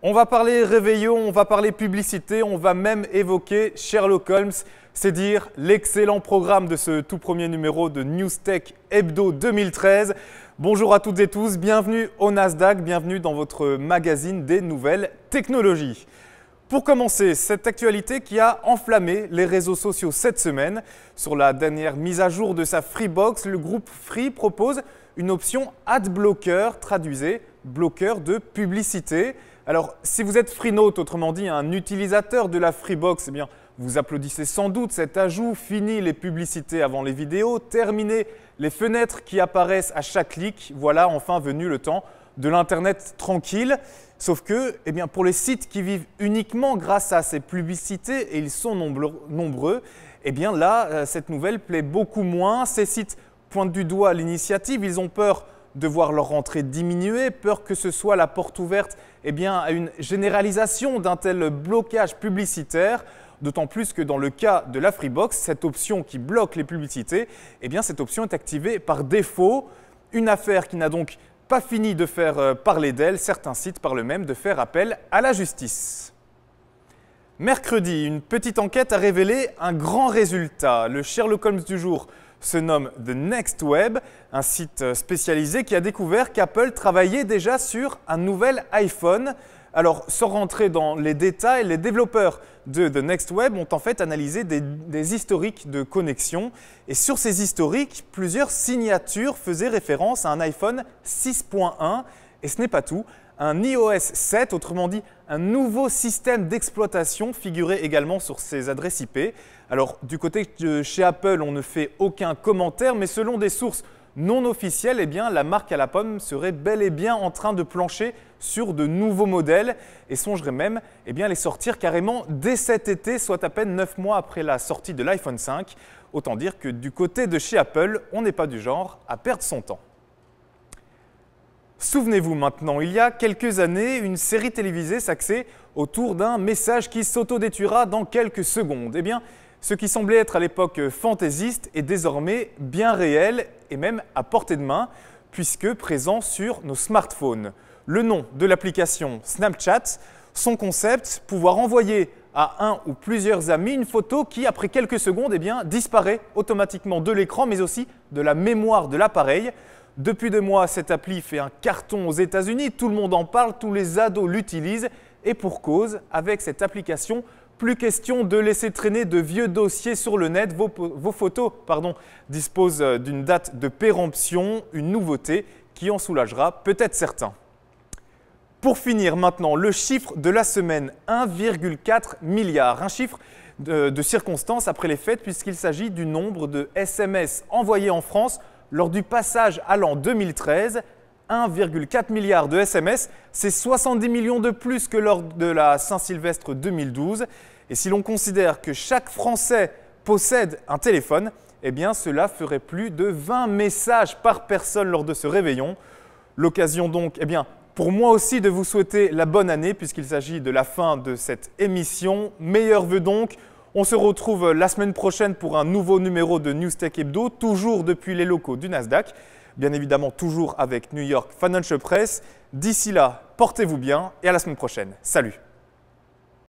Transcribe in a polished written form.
On va parler réveillon, on va parler publicité, on va même évoquer Sherlock Holmes. C'est dire l'excellent programme de ce tout premier numéro de Newstech Hebdo 2013. Bonjour à toutes et tous, bienvenue au Nasdaq, bienvenue dans votre magazine des nouvelles technologies. Pour commencer, cette actualité qui a enflammé les réseaux sociaux cette semaine. Sur la dernière mise à jour de sa Freebox, le groupe Free propose une option Adblocker, traduisez, bloqueur de publicité. Alors, si vous êtes Freenote, autrement dit un utilisateur de la Freebox, eh bien, vous applaudissez sans doute cet ajout. Fini les publicités avant les vidéos, terminé les fenêtres qui apparaissent à chaque clic. Voilà enfin venu le temps de l'Internet tranquille. Sauf que, eh bien, pour les sites qui vivent uniquement grâce à ces publicités, et ils sont nombreux, eh bien là, cette nouvelle plaît beaucoup moins. Ces sites pointent du doigt l'initiative, ils ont peur de voir leur rentrée diminuer, peur que ce soit la porte ouverte eh bien, à une généralisation d'un tel blocage publicitaire. D'autant plus que dans le cas de la Freebox, cette option qui bloque les publicités, eh bien, cette option est activée par défaut. Une affaire qui n'a donc pas fini de faire parler d'elle, certains sites parlent même de faire appel à la justice. Mercredi, une petite enquête a révélé un grand résultat. Le Sherlock Holmes du jour se nomme The Next Web, un site spécialisé qui a découvert qu'Apple travaillait déjà sur un nouvel iPhone. Alors, sans rentrer dans les détails, les développeurs de The Next Web ont en fait analysé des historiques de connexion. Et sur ces historiques, plusieurs signatures faisaient référence à un iPhone 6.1. Et ce n'est pas tout. Un iOS 7, autrement dit un nouveau système d'exploitation, figurait également sur ces adresses IP. Alors, du côté de chez Apple, on ne fait aucun commentaire, mais selon des sources non officielles, eh bien, la marque à la pomme serait bel et bien en train de plancher sur de nouveaux modèles et songerait même eh bien, les sortir carrément dès cet été, soit à peine 9 mois après la sortie de l'iPhone 5. Autant dire que du côté de chez Apple, on n'est pas du genre à perdre son temps. Souvenez-vous maintenant, il y a quelques années, une série télévisée s'axait autour d'un message qui s'autodétruira dans quelques secondes. Eh bien, ce qui semblait être à l'époque fantaisiste est désormais bien réel et même à portée de main, puisque présent sur nos smartphones. Le nom de l'application Snapchat, son concept, pouvoir envoyer à un ou plusieurs amis une photo qui, après quelques secondes, eh bien, disparaît automatiquement de l'écran, mais aussi de la mémoire de l'appareil. Depuis 2 mois, cette appli fait un carton aux États-Unis, tout le monde en parle, tous les ados l'utilisent et pour cause, avec cette application, plus question de laisser traîner de vieux dossiers sur le net. Vos photos disposent d'une date de péremption, une nouveauté qui en soulagera peut-être certains. Pour finir maintenant, le chiffre de la semaine, 1,4 milliard. Un chiffre de circonstance après les fêtes puisqu'il s'agit du nombre de SMS envoyés en France lors du passage à l'an 2013. 1,4 milliard de SMS, c'est 70 millions de plus que lors de la Saint-Sylvestre 2012. Et si l'on considère que chaque Français possède un téléphone, eh bien cela ferait plus de 20 messages par personne lors de ce réveillon. L'occasion donc, eh bien, pour moi aussi de vous souhaiter la bonne année puisqu'il s'agit de la fin de cette émission. Meilleurs vœux donc. On se retrouve la semaine prochaine pour un nouveau numéro de Newstech Hebdo, toujours depuis les locaux du Nasdaq. Bien évidemment, toujours avec New York Financial Press. D'ici là, portez-vous bien et à la semaine prochaine. Salut!